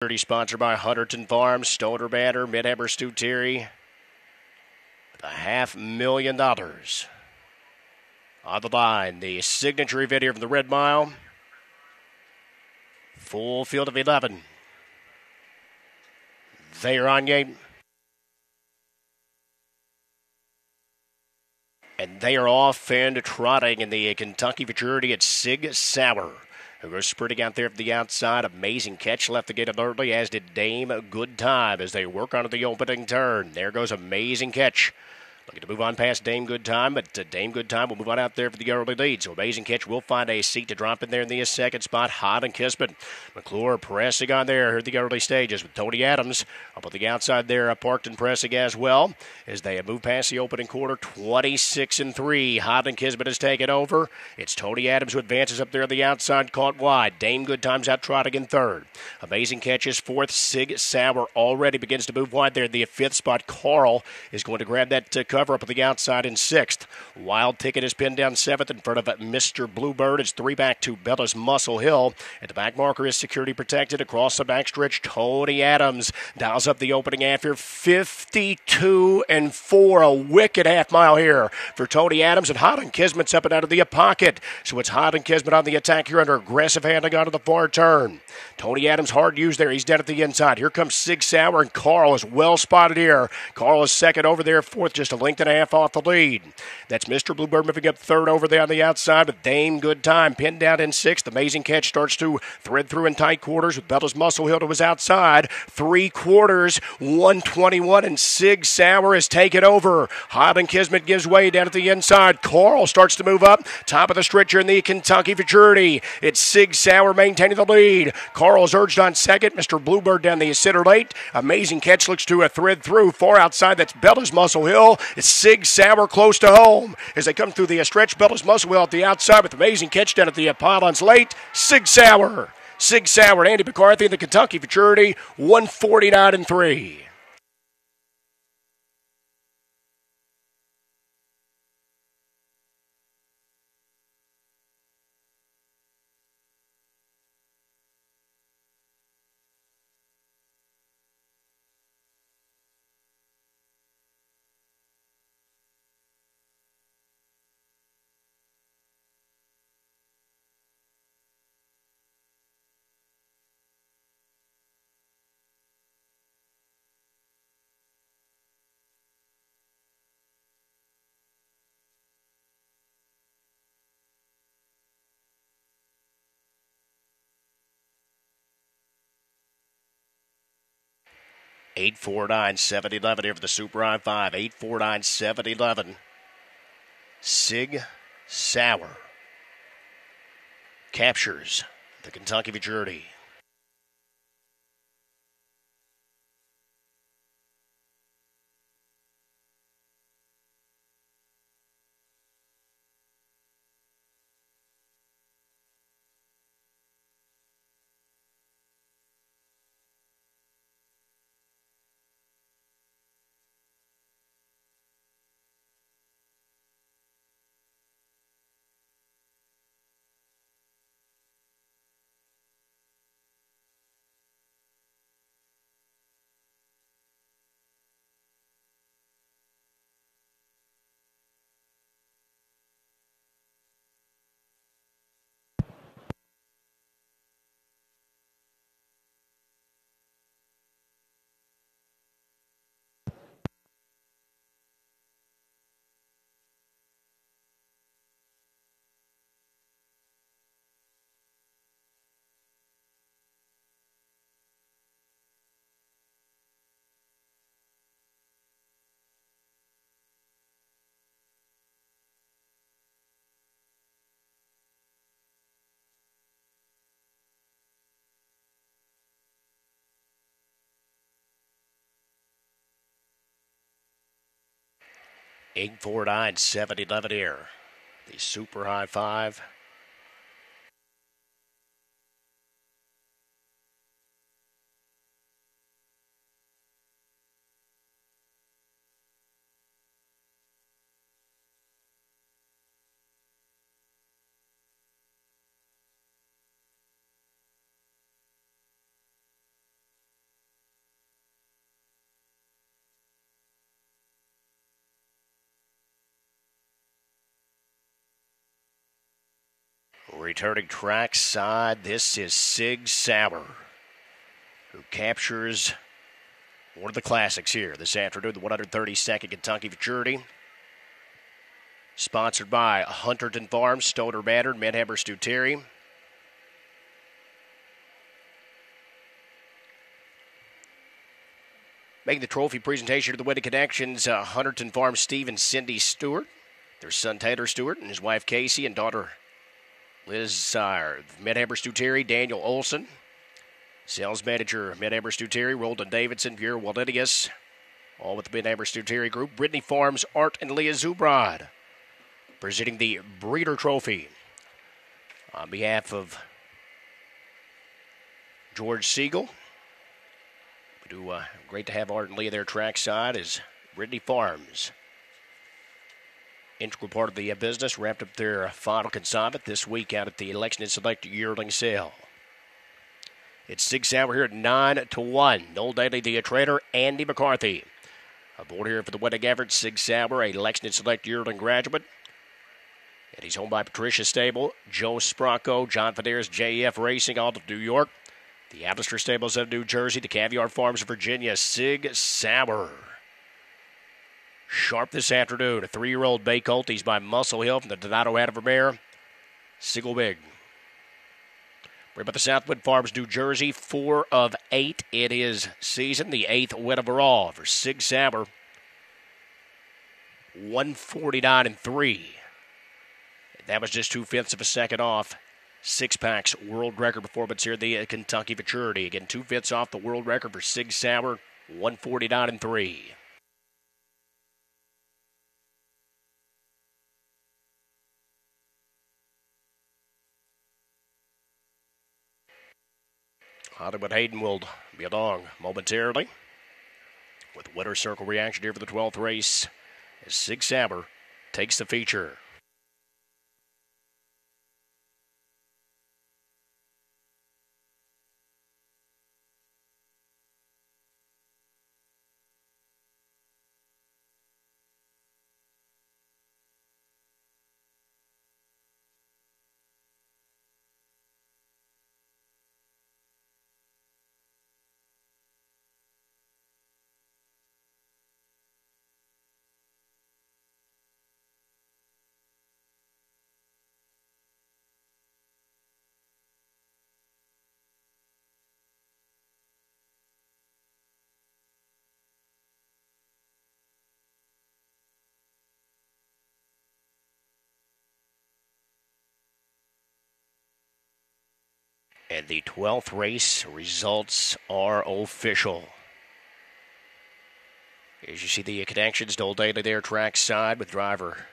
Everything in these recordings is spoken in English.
Sponsored by Hunterton Farms, Stoner Banner, Midhammer Stu Terry. The $500,000 on the line. The signature event here from the Red Mile. Full field of 11. They are on game. And they are off and trotting in the Kentucky Futurity at Sig Sauer, who goes sprinting out there from the outside. Amazing catch, left the gate early, as did Dame Good Time as they work onto the opening turn. There goes Amazing Catch. Looking to move on past Dame Good Time, but Dame Good Time will move on out there for the early lead. So Amazing Catch will find a seat to drop in there in the second spot. Hot and Kismet. McClure pressing on there at the early stages with Tony Adams up on the outside there, parked and pressing as well as they move past the opening quarter. 26-3. Hot and Kismet has taken over. It's Tony Adams who advances up there on the outside, caught wide. Dame Good Time's out trotting in third. Amazing Catch is fourth. Sig Sauer already begins to move wide there in the fifth spot. Carl is going to grab that cover up at the outside in sixth. Wild Ticket is pinned down seventh in front of Mr. Bluebird. It's three back to Bella's Muscle Hill. And the back marker is security protected across the backstretch. Tony Adams dials up the opening half here. 52-4. A wicked half mile here for Tony Adams. And Hot and Kismet's up and out of the pocket. So it's Hot and Kismet on the attack here under aggressive handling onto the far turn. Tony Adams hard used there. He's dead at the inside. Here comes Sig Sauer, and Carl is well spotted here. Carl is second over there, fourth, just a length and a half off the lead. That's Mr. Bluebird moving up third over there on the outside with Dame Good Time pinned down in sixth. Amazing Catch starts to thread through in tight quarters with Bella's Muscle Hill to his outside. 3/4, 121, and Sig Sauer is taken over. Hot and Kismet gives way down at the inside. Carl starts to move up. Top of the stretch here in the Kentucky Futurity. It's Sig Sauer maintaining the lead. Carl's urged on second. Mr. Bluebird down the center late. Amazing Catch looks to a thread through. Far outside, that's Bella's Muscle Hill. It's Sig Sauer close to home as they come through the stretch. Bella's Muscle Hill at the outside with Amazing Catch down at the pylons late. Sig Sauer and Andy McCarthy in the Kentucky Futurity, 149-3. Eight, 4, 9, 7, 11 here for the Super I-5. 8, 4, 9, 7, 11. Sig Sauer captures the Kentucky Futurity. Eight, 4, 9, 7, 11 here. The Super I-5. returning trackside, this is Sig Sauer, who captures one of the classics here this afternoon, the 132nd Kentucky Futurity. Sponsored by Hunterton Farms, Stoner Manor, Manhammer Stu Terry. Making the trophy presentation to the Winning Connections, Hunterton Farms, Steve and Cindy Stewart. Their son Taylor Stewart and his wife Casey and daughter Liz Manhammer Stu Terry, Daniel Olson. Sales manager Manhammer Stu Terry, Roldan Davidson, Pierre Waldinius. All with the Manhammer Stu Terry group. Brittany Farms, Art and Leah Zubrod. Presenting the Breeder Trophy on behalf of George Siegel. We do great to have Art and Leah there trackside as Brittany Farms, integral part of the business, wrapped up their final consignment this week out at the Lexington Select Yearling Sale. It's 6 Sauer here at 9-1. Noel Daly, the trainer, Andy McCarthy. Aboard here for the winning effort, 6 Sauer, a Lexington Select Yearling graduate. And he's owned by Patricia Stable, Joe Sprocco, John Feder's JF Racing out of New York. The Alistair Stables of New Jersey, the Caviar Farms of Virginia, Sig Sauer. Sharp this afternoon, a 3-year-old bay colt. He's by Muscle Hill from the Donato Hanover mare, Sigel Big. We're about the Southwood Farms, New Jersey, 4 of 8 in his season. The 8th win overall for Sig Sauer. 149-3. That was just 2/5 of a second off Six-Pack's world record performance here at the Kentucky Futurity. Again, 2/5 off the world record for Sig Sauer, 149-3. Hollywood Hayden will be along momentarily with winner circle reaction here for the 12th race as Sig Sauer takes the feature. And the 12th race results are official. As you see the connections, Noel Daly there trackside with driver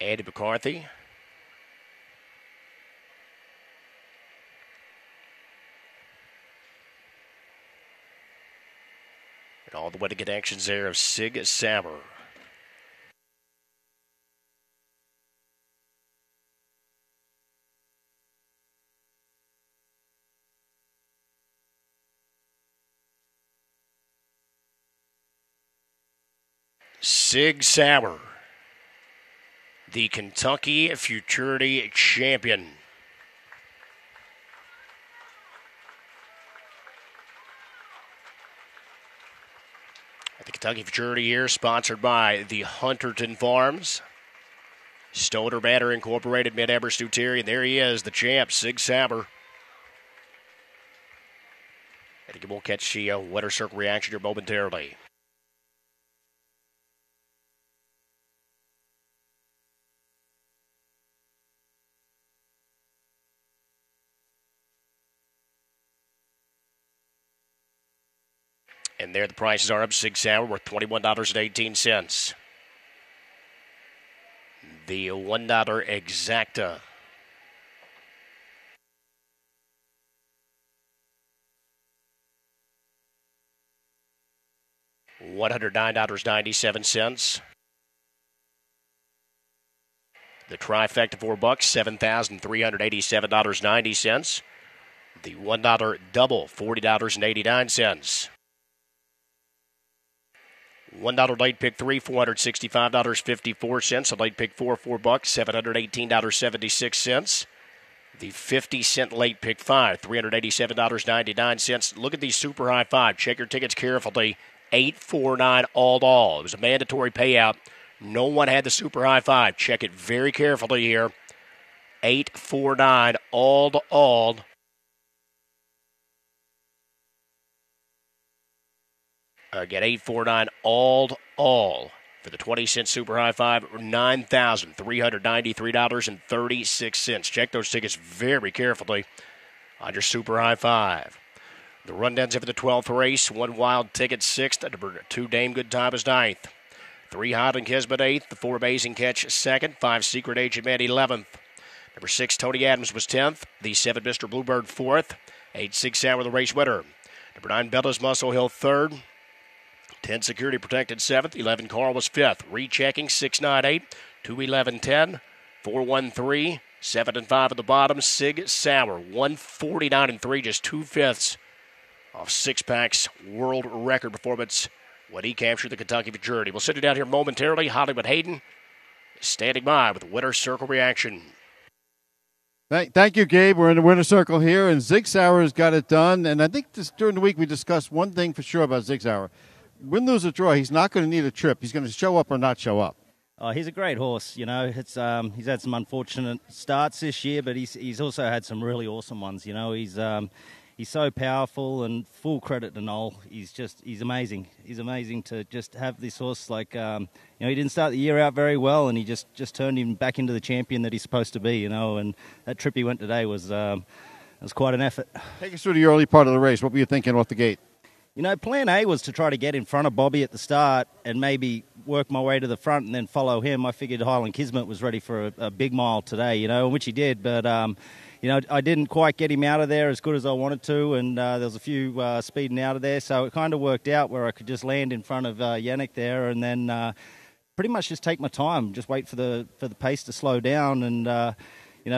Andy McCarthy. And all the winning connections there of Sig Sauer. Sig Sauer, the Kentucky Futurity champion. The Kentucky Futurity here, sponsored by the Hunterton Farms, Stoner Manor Incorporated, Manhammer Stu Terry, and there he is, the champ, Sig Sauer. And we'll catch the winner circle reaction here momentarily. And there the prices are up. Sig Sauer worth $21.18. The $1 exacta. $109.97. The trifecta $4, $7,387.90. The $1 double, $40.89. $1 late pick 3, $465.54. A late pick 4, $4, $718.76. The 50-cent late pick 5, $387.99. Look at these super high 5. Check your tickets carefully. 849 all. It was a mandatory payout. No one had the super high 5. Check it very carefully here. 849 all. Again, 849 all for the 20-cent super high 5, $9,393.36. Check those tickets very carefully on your super high 5. The rundowns for the 12th race: 1 wild ticket 6th, number 2 Dame Good Time is 9th, 3 Hot and Kismet 8th, the 4 Amazing Catch 2nd, 5 Secret Agent Man 11th, number 6 Tony Adams was 10th, the 7 Mr. Bluebird 4th, 8 6 Hour the race winner, number 9 Bella's Muscle Hill 3rd, 10 Security Protected 7th, 11 Carl was 5th, rechecking 698, 21110, 413, 7 and 5 at the bottom, Sig Sauer 149-3, just 2/5 off Six Pack's world record performance when he captured the Kentucky Futurity. We'll sit you down here momentarily. Hollywood Hayden is standing by with the winner's circle reaction. Thank you, Gabe. We're in the winner's circle here, and Sig Sauer's got it done. And I think during the week we discussed one thing for sure about Sig Sauer. Win, lose, or draw, he's not going to need a trip. He's going to show up or not show up. Oh, he's a great horse. You know, it's he's had some unfortunate starts this year, but he's also had some really awesome ones. You know, he's so powerful, and full credit to Noel. He's amazing. He's amazing to just have this horse. Like, he didn't start the year out very well, and he just turned him back into the champion that he's supposed to be. You know, and that trip he went today was quite an effort. Take us through the early part of the race. What were you thinking off the gate? You know, plan A was to try to get in front of Bobby at the start and maybe work my way to the front and then follow him. I figured Highland Kismet was ready for a big mile today, which he did. But, I didn't quite get him out of there as good as I wanted to, and there was a few speeding out of there. So it kind of worked out where I could just land in front of Yannick there and then pretty much just take my time, just wait for the pace to slow down. And,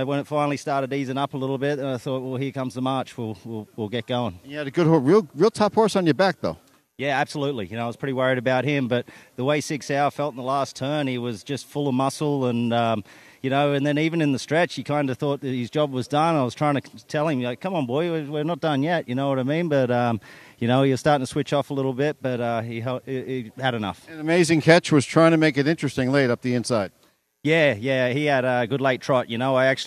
when it finally started easing up a little bit, I thought, well, here comes the march. We'll get going. You had a good, real top horse on your back, though. Yeah, absolutely. I was pretty worried about him, but the way Sig Sauer felt in the last turn, he was just full of muscle, and and then even in the stretch, he kind of thought that his job was done. I was trying to tell him, like, come on, boy, we're not done yet. You know what I mean? But he was starting to switch off a little bit, but he had enough. An Amazing Catch was trying to make it interesting late up the inside. Yeah, he had a good late trot. I left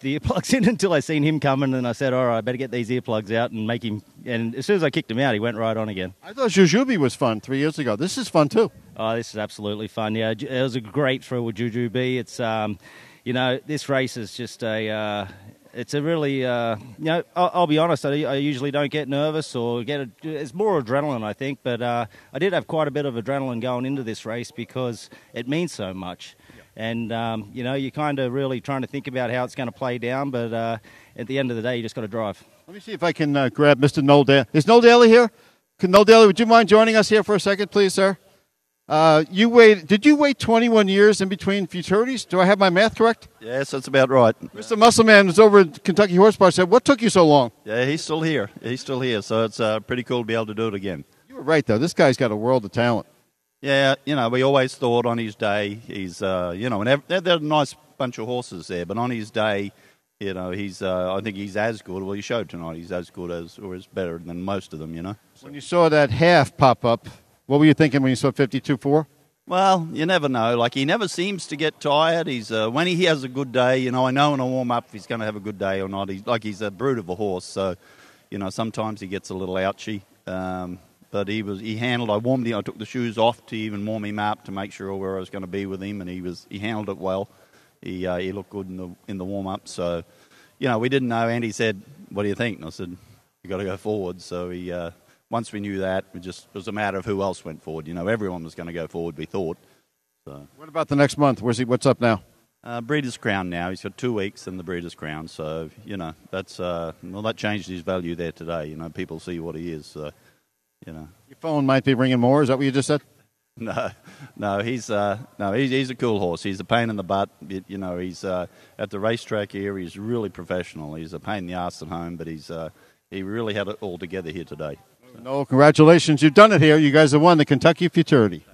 the earplugs in until I seen him coming, and I said, all right, I better get these earplugs out and make him. And as soon as I kicked him out, he went right on again. I thought Jujubee was fun 3 years ago. This is fun, too. Oh, this is absolutely fun. Yeah, it was a great throw with Jujubee. It's, this race is just it's a really, I'll be honest, I usually don't get nervous or it's more adrenaline, I think, but I did have quite a bit of adrenaline going into this race because it means so much. And, you're kind of really trying to think about how it's going to play down, but at the end of the day, you just got to drive. Let me see if I can grab Mr. Noel Daly. Is Noel Daly here? Noel Daly, would you mind joining us here for a second, please, sir? Did you wait 21 years in between futurities? Do I have my math correct? Yes, that's about right. Mr. Muscleman was over at Kentucky Horse Bar, said, what took you so long? Yeah, he's still here. So it's pretty cool to be able to do it again. You were right, though. This guy's got a world of talent. Yeah, we always thought on his day, he's, and they're a nice bunch of horses there, but on his day, he's, I think he's as good. Well, he showed tonight he's as good as, or is better than most of them, So. When you saw that half pop up, what were you thinking when you saw 52.4? Well, you never know. Like, he never seems to get tired. He's when he has a good day, I know in a warm-up if he's going to have a good day or not. He's a brute of a horse, so, sometimes he gets a little ouchy. But he handled. I warmed him. I took the shoes off to even warm him up to make sure where I was going to be with him, and he handled it well. He looked good in the warm up. So, we didn't know. Andy said, "What do you think?" And I said, "You got to go forward." So once we knew that, it was a matter of who else went forward. Everyone was going to go forward. We thought. So. What about the next month? What's up now? Breeders' Crown now. He's got 2 weeks in the Breeders' Crown. So that's that changed his value there today. People see what he is. So. Your phone might be ringing more. Is that what you just said? No, he's a cool horse. He's a pain in the butt. He's at the racetrack here. He's really professional. He's a pain in the arse at home, but he really had it all together here today. No, congratulations. You've done it here. You guys have won the Kentucky Futurity.